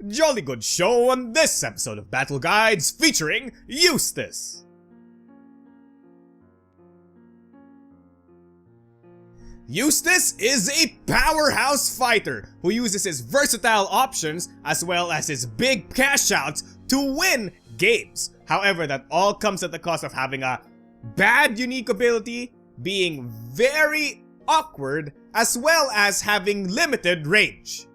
Jolly good show on this episode of Battle Guides featuring Eustace. Eustace is a powerhouse fighter who uses his versatile options as well as his big cash outs to win games. However, that all comes at the cost of having a bad unique ability, being very awkward, as well as having limited range.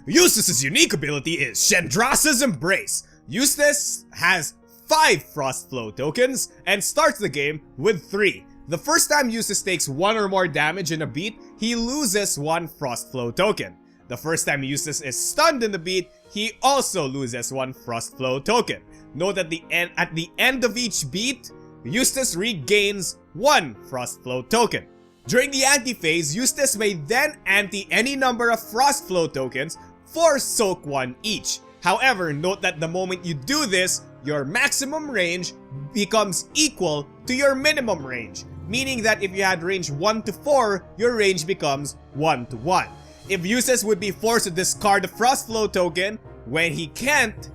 Eustace's unique ability is Shendras's Embrace. Eustace has 5 Frost Flow tokens and starts the game with 3. The first time Eustace takes 1 or more damage in a beat, he loses 1 Frost Flow token. The first time Eustace is stunned in the beat, he also loses 1 Frost Flow token. Note that at the end of each beat, Eustace regains 1 Frost Flow token. During the anti-phase, Eustace may then anti any number of Frost Flow tokens for Soak 1 each. However, note that the moment you do this, your maximum range becomes equal to your minimum range, meaning that if you had range 1 to 4, your range becomes 1 to 1. If Eustace would be forced to discard a Frost Flow token, when he can't,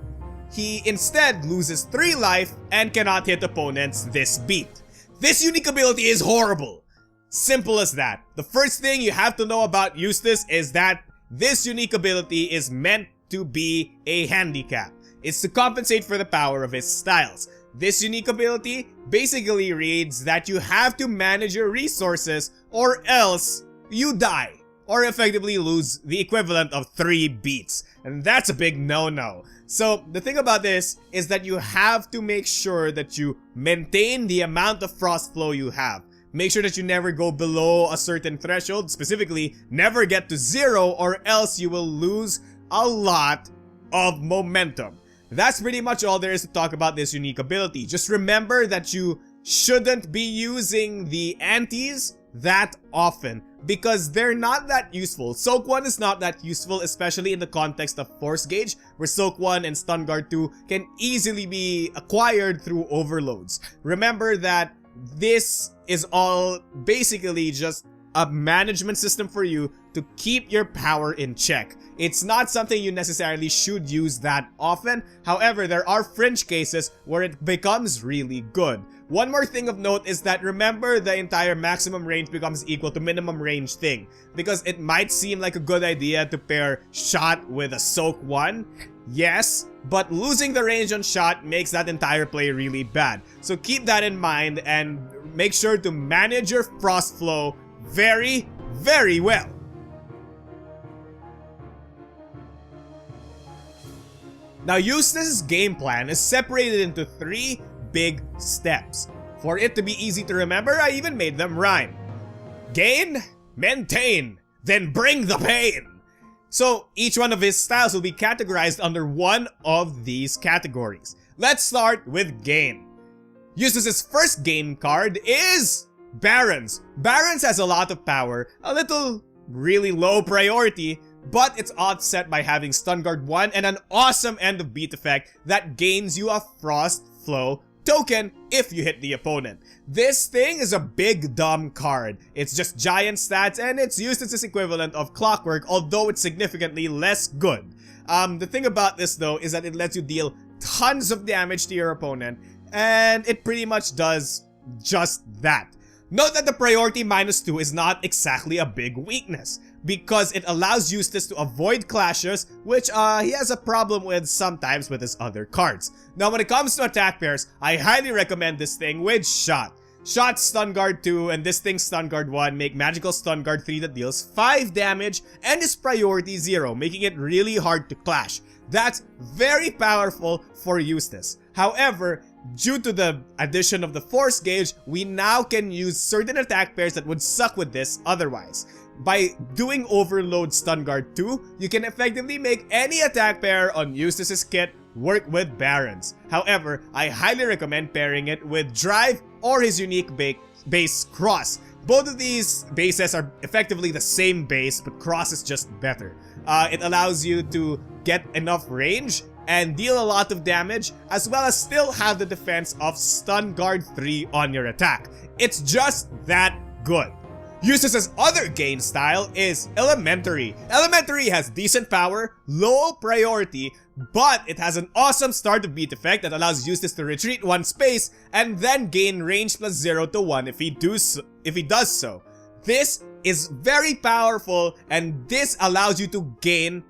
he instead loses 3 life and cannot hit opponents this beat. This unique ability is horrible. Simple as that. The first thing you have to know about Eustace is that this unique ability is meant to be a handicap. It's to compensate for the power of his styles. This unique ability basically reads that you have to manage your resources or else you die, or effectively lose the equivalent of 3 beats. And that's a big no-no. So the thing about this is that you have to make sure that you maintain the amount of Frost Flow you have. Make sure that you never go below a certain threshold, specifically never get to 0, or else you will lose a lot of momentum. That's pretty much all there is to talk about this unique ability. Just remember that you shouldn't be using the antis that often because they're not that useful. Soak 1 is not that useful, especially in the context of Force Gauge, where Soak 1 and Stun Guard 2 can easily be acquired through overloads. Remember that this is all basically just a management system for you to keep your power in check. It's not something you necessarily should use that often. However, there are fringe cases where it becomes really good. One more thing of note is that remember the entire maximum range becomes equal to minimum range thing, because it might seem like a good idea to pair Shot with a Soak 1. Yes, but losing the range on Shot makes that entire play really bad. So keep that in mind and make sure to manage your Frost Flow very, very well. Now, Eustace's game plan is separated into 3 big steps. For it to be easy to remember, I even made them rhyme. Gain, maintain, then bring the pain. So each one of his styles will be categorized under one of these categories. Let's start with gain. Eustace's first gain card is Barons. Barons has a lot of power, a little really low priority, but it's offset by having Stun Guard 1 and an awesome end of beat effect that gains you a Frost Flow token if you hit the opponent. This thing is a big dumb card. It's just giant stats and it's Eustace's equivalent of Clockwork, although it's significantly less good. The thing about this though is that it lets you deal tons of damage to your opponent, and it pretty much does just that. Note that the priority -2 is not exactly a big weakness, because it allows Eustace to avoid clashes, which he has a problem with sometimes with his other cards. Now when it comes to attack pairs, I highly recommend this thing with Shot. Shot Stun Guard 2 and this thing Stun Guard 1 make Magical Stun Guard 3 that deals 5 damage and is priority 0, making it really hard to clash. That's very powerful for Eustace. However, due to the addition of the Force Gauge, we now can use certain attack pairs that would suck with this otherwise. By doing Overload Stun Guard 2, you can effectively make any attack pair on Eustace's kit work with Barons. However, I highly recommend pairing it with Drive or his unique base Cross. Both of these bases are effectively the same base, but Cross is just better. It allows you to get enough range and deal a lot of damage, as well as still have the defense of Stun Guard 3 on your attack. It's just that good. Eustace's other gain style is Elementary. Elementary has decent power, low priority, but it has an awesome start of beat effect that allows Eustace to retreat one space and then gain range plus 0 to 1 if he does so. This is very powerful, and this allows you to gain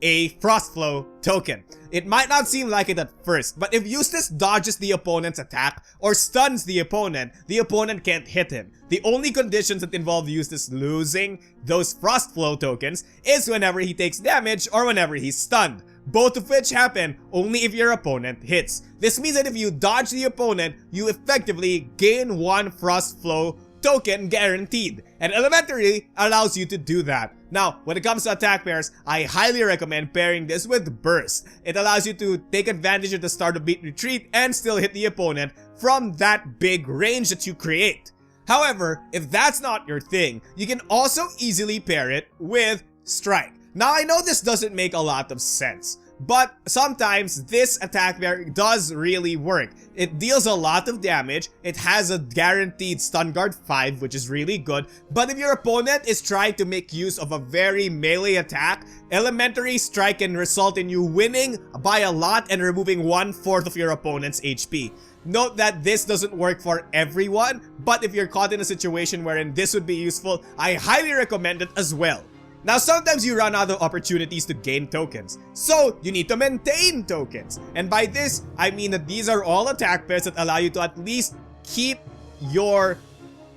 a Frost Flow token. It might not seem like it at first, but if Eustace dodges the opponent's attack or stuns the opponent can't hit him. The only conditions that involve Eustace losing those Frost Flow tokens is whenever he takes damage or whenever he's stunned, both of which happen only if your opponent hits. This means that if you dodge the opponent, you effectively gain one Frost Flow token guaranteed, and Elementary allows you to do that. Now, when it comes to attack pairs, I highly recommend pairing this with Burst. It allows you to take advantage of the start of beat retreat and still hit the opponent from that big range that you create. However, if that's not your thing, you can also easily pair it with Strike. Now, I know this doesn't make a lot of sense, but sometimes this attack pair does really work. It deals a lot of damage, it has a guaranteed stun guard 5, which is really good, but if your opponent is trying to make use of a very melee attack, Elementary Strike can result in you winning by a lot and removing 1/4 of your opponent's HP. Note that this doesn't work for everyone, but if you're caught in a situation wherein this would be useful, I highly recommend it as well. Now, sometimes you run out of opportunities to gain tokens, so you need to maintain tokens. And by this, I mean that these are all attack pairs that allow you to at least keep your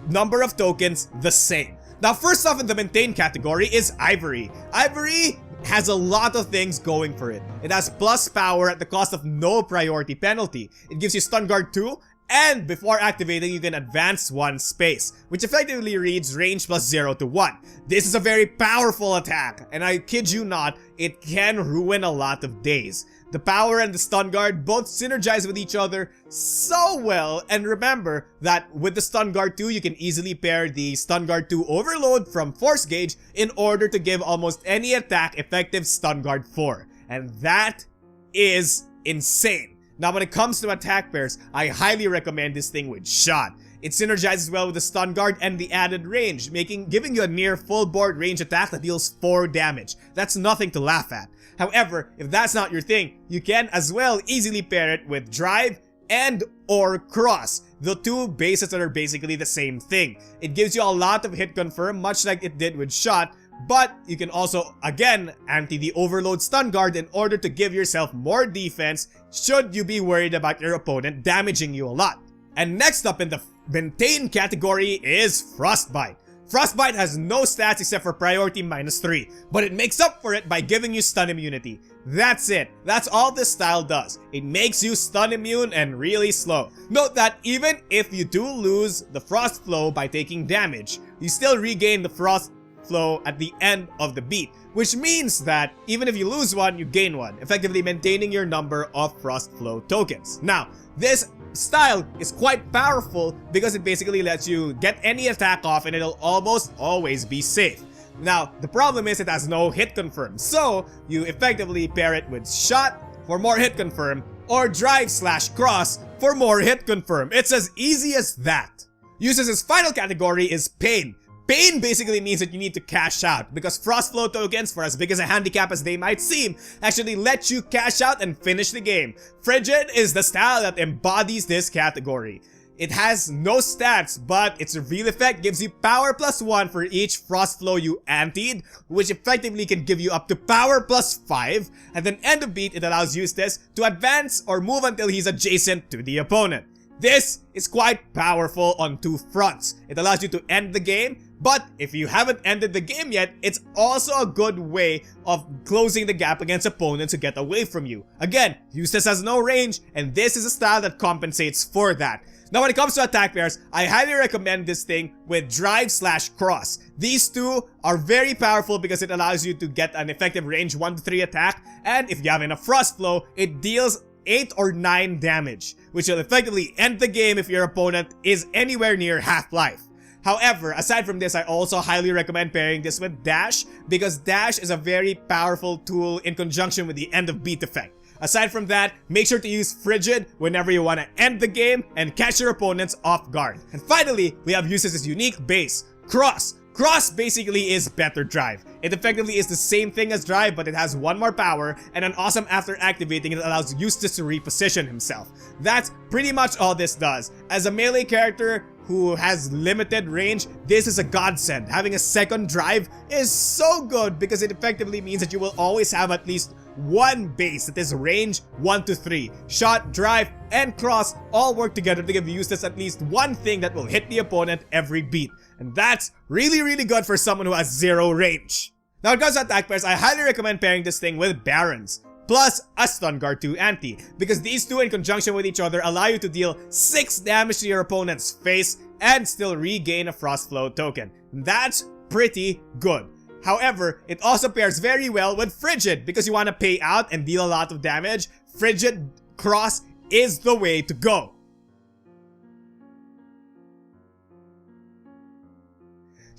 number of tokens the same. Now, first off in the maintain category is Ivory. Ivory has a lot of things going for it. It has plus power at the cost of no priority penalty. It gives you stun guard 2, and before activating, you can advance one space, which effectively reads range plus 0 to 1. This is a very powerful attack, and I kid you not, it can ruin a lot of days. The power and the stun guard both synergize with each other so well, and remember that with the stun guard 2, you can easily pair the stun guard 2 overload from force gauge in order to give almost any attack effective stun guard 4. And that is insane. Now, when it comes to attack pairs, I highly recommend this thing with Shot. It synergizes well with the stun guard and the added range, giving you a near full board range attack that deals 4 damage. That's nothing to laugh at. However, if that's not your thing, you can as well easily pair it with Drive and or Cross, the two bases that are basically the same thing. It gives you a lot of hit confirm, much like it did with Shot, but you can also, again, anti the overload stun guard in order to give yourself more defense should you be worried about your opponent damaging you a lot. And next up in the maintain category is Frostbite. Frostbite has no stats except for priority -3, but it makes up for it by giving you stun immunity. That's it. That's all this style does. It makes you stun immune and really slow. Note that even if you do lose the Frost Flow by taking damage, you still regain the Frost Flow at the end of the beat, which means that even if you lose one, you gain one, effectively maintaining your number of Frost Flow tokens. Now, this style is quite powerful because it basically lets you get any attack off and it'll almost always be safe. Now, the problem is it has no hit confirm, so you effectively pair it with Shot for more hit confirm or Drive/Cross for more hit confirm. It's as easy as that. Eustace's final category is Pain. Pain basically means that you need to cash out, because Frost Flow tokens, for as big as a handicap as they might seem, actually let you cash out and finish the game. Frigid is the style that embodies this category. It has no stats, but its reveal effect gives you power +1 for each Frost Flow you antied, which effectively can give you up to power +5, and then end of beat it allows Eustace to advance or move until he's adjacent to the opponent. This is quite powerful on 2 fronts. It allows you to end the game, but if you haven't ended the game yet, it's also a good way of closing the gap against opponents who get away from you. Again, Eustace has no range, and this is a style that compensates for that. Now, when it comes to attack pairs, I highly recommend this thing with Drive/Cross. These two are very powerful because it allows you to get an effective range 1 to 3 attack, and if you have enough Frost Flow, it deals 8 or 9 damage, which will effectively end the game if your opponent is anywhere near half-life. However, aside from this, I also highly recommend pairing this with Dash, because Dash is a very powerful tool in conjunction with the end of beat effect. Aside from that, make sure to use Frigid whenever you want to end the game and catch your opponents off guard. And finally, we have Eustace's unique base, Cross. Cross basically is better drive. It effectively is the same thing as drive, but it has one more power, and an awesome after activating it allows Eustace to reposition himself. That's pretty much all this does. As a melee character who has limited range, this is a godsend. Having a second drive is so good because it effectively means that you will always have at least one base that is range 1 to 3. Shot, drive, and cross all work together to give Eustace at least one thing that will hit the opponent every beat. And that's really good for someone who has 0 range. Now, when it comes to attack pairs, I highly recommend pairing this thing with Barons, plus a Stun Guard 2 anti, because these two in conjunction with each other allow you to deal 6 damage to your opponent's face and still regain a Frost Flow token. That's pretty good. However, it also pairs very well with Frigid, because you want to pay out and deal a lot of damage. Frigid Cross is the way to go.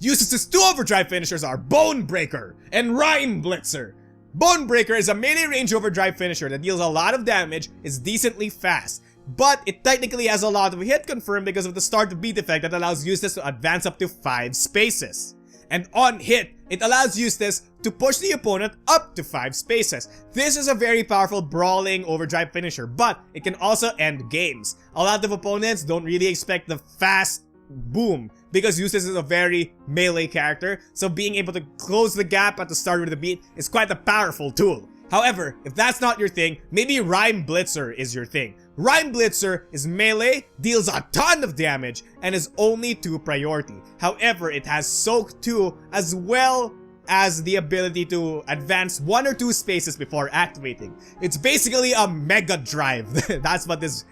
Eustace's 2 overdrive finishers are Bone Breaker and Rhyme Blitzer. Bone Breaker is a melee range overdrive finisher that deals a lot of damage, is decently fast, but it technically has a lot of hit confirm because of the start to beat effect that allows Eustace to advance up to 5 spaces. And on hit, it allows Eustace to push the opponent up to 5 spaces. This is a very powerful brawling overdrive finisher, but it can also end games. A lot of opponents don't really expect the fast boom because Eustace is a very melee character, so being able to close the gap at the start of the beat is quite a powerful tool. However, if that's not your thing, maybe Rhyme Blitzer is your thing. Rhyme Blitzer is melee, deals a ton of damage, and is only 2 priority. However, it has Soak 2 as well as the ability to advance 1 or 2 spaces before activating. It's basically a mega drive. That's what this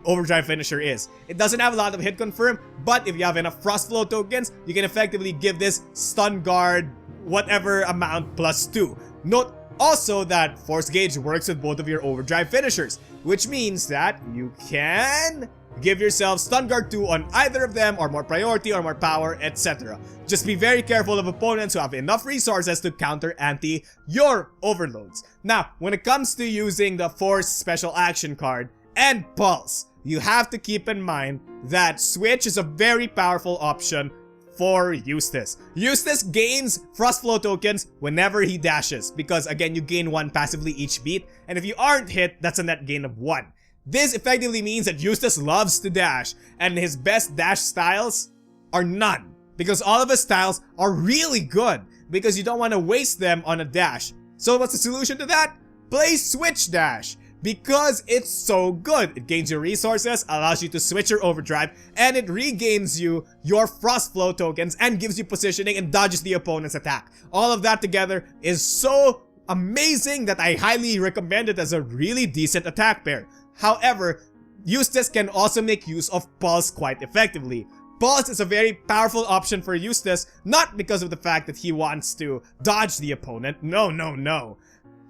overdrive finisher is. It doesn't have a lot of hit confirm, but if you have enough Frost Flow tokens, you can effectively give this Stun Guard whatever amount plus 2. Note also that Force Gauge works with both of your overdrive finishers, which means that you can give yourself Stun Guard 2 on either of them, or more priority, or more power, etc. Just be very careful of opponents who have enough resources to counter anti your overloads. Now, when it comes to using the Force Special Action card and Pulse, you have to keep in mind that Switch is a very powerful option for Eustace. Eustace gains Frost Flow tokens whenever he dashes, because again, you gain 1 passively each beat, and if you aren't hit, that's a net gain of 1. This effectively means that Eustace loves to dash, and his best dash styles are none, because all of his styles are really good, because you don't want to waste them on a dash. So what's the solution to that? Play Switch Dash, because it's so good. It gains your resources, allows you to switch your overdrive, and it regains you your Frost Flow tokens and gives you positioning and dodges the opponent's attack. All of that together is so amazing that I highly recommend it as a really decent attack pair. However, Eustace can also make use of Pulse quite effectively. Pulse is a very powerful option for Eustace, not because of the fact that he wants to dodge the opponent. No.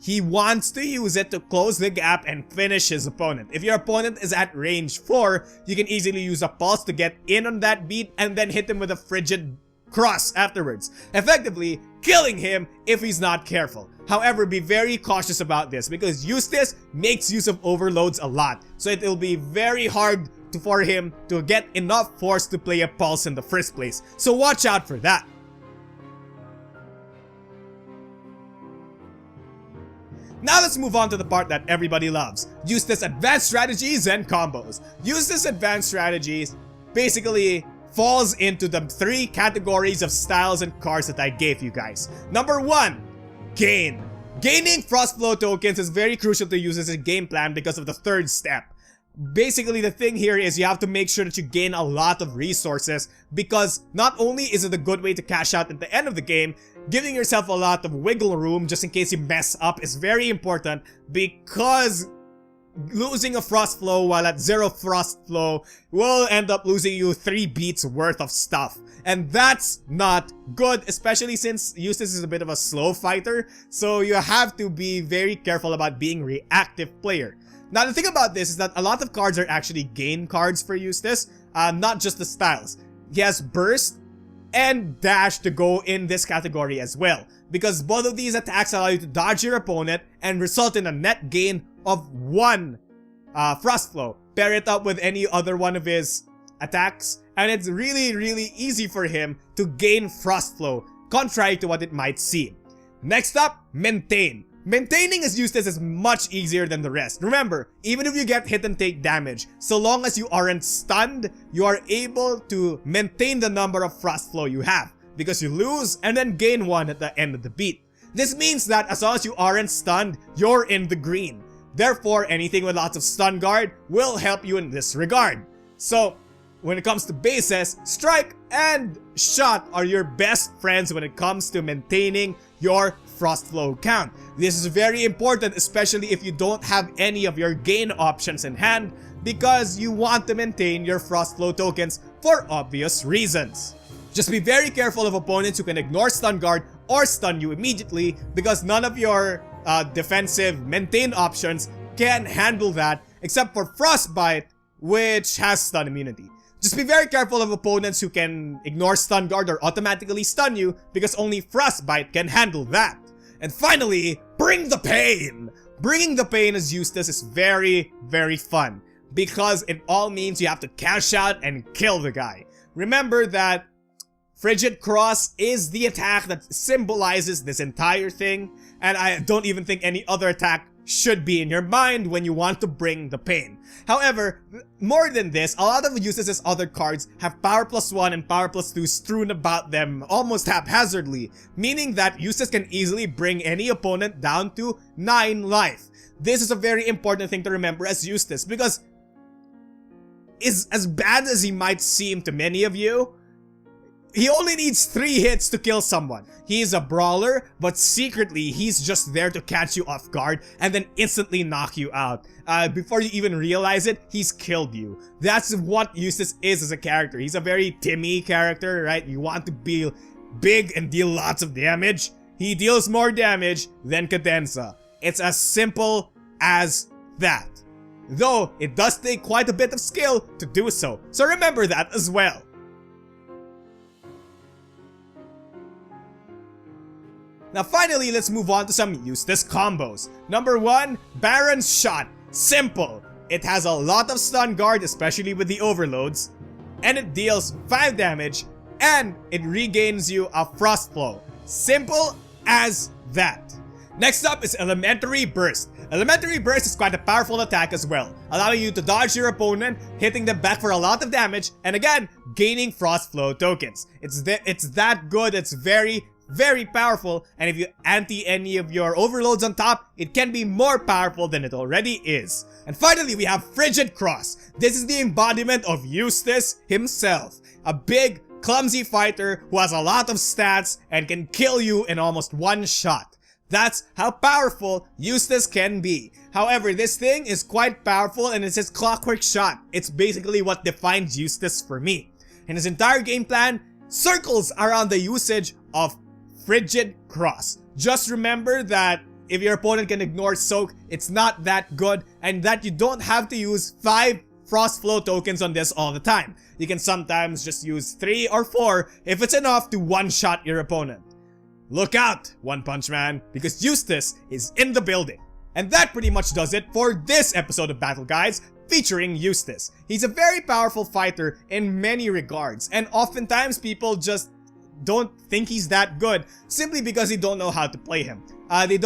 He wants to use it to close the gap and finish his opponent. If your opponent is at range 4, you can easily use a Pulse to get in on that beat and then hit him with a Frigid Cross afterwards, effectively killing him if he's not careful. However, be very cautious about this because Eustace makes use of overloads a lot, so it will be very hard for him to get enough force to play a Pulse in the first place. So watch out for that. Now let's move on to the part that everybody loves, Eustace advanced strategies and combos. Eustace advanced strategies basically falls into the 3 categories of styles and cards that I gave you guys. Number 1, gain. Gaining Frost Flow tokens is very crucial to Eustace's game plan because of the 3rd step. Basically, the thing here is you have to make sure that you gain a lot of resources, because not only is it a good way to cash out at the end of the game, giving yourself a lot of wiggle room just in case you mess up is very important, because losing a Frost Flow while at 0 Frost Flow will end up losing you 3 beats worth of stuff. And that's not good, especially since Eustace is a bit of a slow fighter, so you have to be very careful about being reactive player. Now the thing about this is that a lot of cards are actually gain cards for Eustace, not just the styles. He has Burst and Dash to go in this category as well, because both of these attacks allow you to dodge your opponent and result in a net gain of 1 Frost Flow. Pair it up with any other one of his attacks and it's really easy for him to gain Frost Flow, contrary to what it might seem. Next up, Maintain. Maintaining as Eustace is much easier than the rest. Remember, even if you get hit and take damage, so long as you aren't stunned, you are able to maintain the number of Frost Flow you have, because you lose and then gain one at the end of the beat. This means that as long as you aren't stunned, you're in the green. Therefore, anything with lots of stun guard will help you in this regard. So, when it comes to bases, Strike and Shot are your best friends when it comes to maintaining your Frost Flow count. This is very important, especially if you don't have any of your gain options in hand, because you want to maintain your Frost Flow tokens for obvious reasons. Just be very careful of opponents who can ignore stun guard or stun you immediately, because none of your defensive maintain options can handle that except for Frostbite, which has stun immunity. Just be very careful of opponents who can ignore stun guard or automatically stun you, because only Frostbite can handle that. And finally, Bring the Pain! Bringing the Pain as Eustace is very fun, because it all means you have to cash out and kill the guy. Remember that Frigid Cross is the attack that symbolizes this entire thing, and I don't even think any other attack should be in your mind when you want to bring the pain. However, more than this, a lot of Eustace's other cards have power +1 and power +2 strewn about them almost haphazardly, meaning that Eustace can easily bring any opponent down to 9 life. This is a very important thing to remember as Eustace, because as bad as he might seem to many of you, he only needs 3 hits to kill someone. He's a brawler, but secretly he's just there to catch you off guard and then instantly knock you out. Before you even realize it, he's killed you. That's what Eustace is as a character. He's a very Timmy character, right? You want to be big and deal lots of damage. He deals more damage than Cadenza. It's as simple as that. Though, it does take quite a bit of skill to do so. So remember that as well. Now finally, let's move on to some Eustace combos. Number 1, Baron's Shot. Simple. It has a lot of stun guard, especially with the overloads, and it deals 5 damage, and it regains you a Frost Flow. Simple as that. Next up is Elementary Burst. Elementary Burst is quite a powerful attack as well, allowing you to dodge your opponent, hitting them back for a lot of damage, and again, gaining Frost Flow tokens. It's that good, it's very powerful, and if you anti any of your overloads on top, it can be more powerful than it already is. And finally, we have Frigid Cross. This is the embodiment of Eustace himself. A big, clumsy fighter who has a lot of stats and can kill you in almost one shot. That's how powerful Eustace can be. However, this thing is quite powerful, and it's his clockwork shot. It's basically what defines Eustace for me. And his entire game plan circles around the usage of Frigid Cross. Just remember that if your opponent can ignore Soak, it's not that good, and that you don't have to use 5 Frost Flow tokens on this all the time. You can sometimes just use 3 or 4 if it's enough to one-shot your opponent. Look out, One Punch Man, because Eustace is in the building. And that pretty much does it for this episode of Battle Guides featuring Eustace. He's a very powerful fighter in many regards, and oftentimes people just don't think he's that good simply because they don't know how to play him.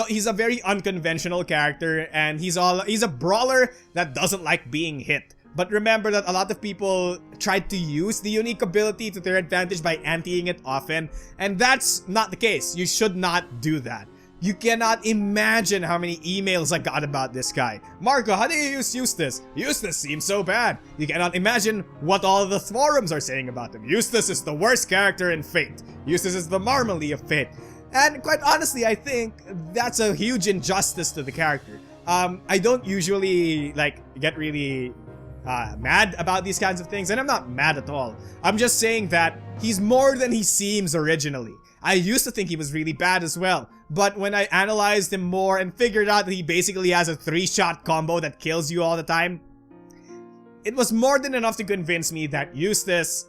He's a very unconventional character, and he's a brawler that doesn't like being hit. But remember that a lot of people try to use the unique ability to their advantage by anti-ing it often, and that's not the case. You should not do that. You cannot imagine how many emails I got about this guy. Marco, how do you use Eustace? Eustace seems so bad. You cannot imagine what all the forums are saying about him. Eustace is the worst character in Fate. Eustace is the Marmalade of Fate. And quite honestly, I think that's a huge injustice to the character. I don't usually get really mad about these kinds of things, and I'm not mad at all. I'm just saying that he's more than he seems originally. I used to think he was really bad as well, but when I analyzed him more and figured out that he basically has a 3-shot combo that kills you all the time, it was more than enough to convince me that Eustace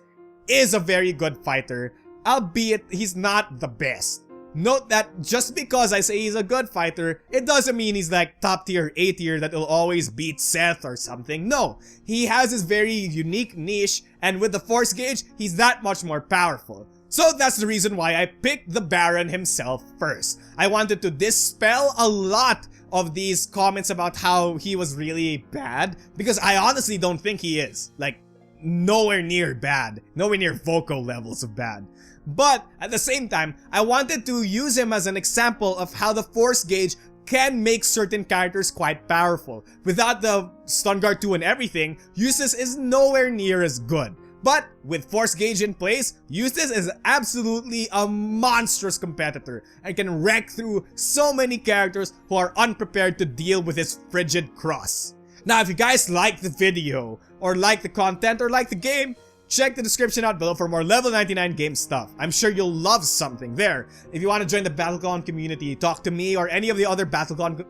is a very good fighter, albeit he's not the best. Note that just because I say he's a good fighter, it doesn't mean he's like top tier, A tier that will always beat Seth or something. No, he has his very unique niche, and with the Force Gauge, he's that much more powerful. So that's the reason why I picked the Baron himself first. I wanted to dispel a lot of these comments about how he was really bad, because I honestly don't think he is. Like, nowhere near bad. Nowhere near vocal levels of bad. But at the same time, I wanted to use him as an example of how the Force Gauge can make certain characters quite powerful. Without the Stun Guard 2 and everything, Eustace is nowhere near as good. But with Force Gauge in place, Eustace is absolutely a monstrous competitor and can wreck through so many characters who are unprepared to deal with his frigid cross. Now, if you guys like the video, or like the content, or like the game, check the description out below for more level 99 game stuff. I'm sure you'll love something there. If you want to join the BattleCON community, talk to me or any of the other BattleCON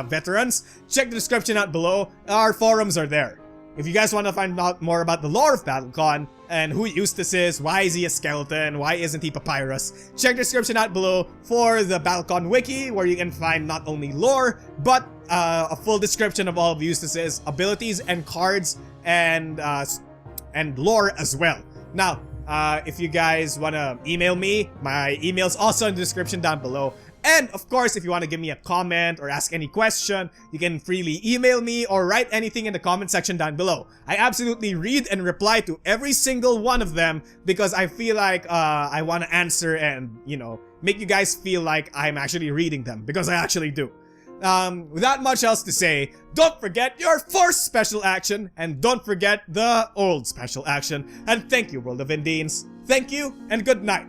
veterans, check the description out below. Our forums are there. If you guys want to find out more about the lore of BattleCON and who Eustace is, why is he a skeleton, why isn't he Papyrus, check the description out below for the BattleCON wiki, where you can find not only lore, but a full description of all of Eustace's abilities and cards and lore as well. Now, if you guys want to email me, my email's also in the description down below. And of course, if you want to give me a comment or ask any question, you can freely email me or write anything in the comment section down below. I absolutely read and reply to every single one of them because I feel like I want to answer and, you know, make you guys feel like I'm actually reading them, because I actually do. Without much else to say, don't forget your Force special action, and don't forget the old special action. And thank you, World of Indines. Thank you, and good night.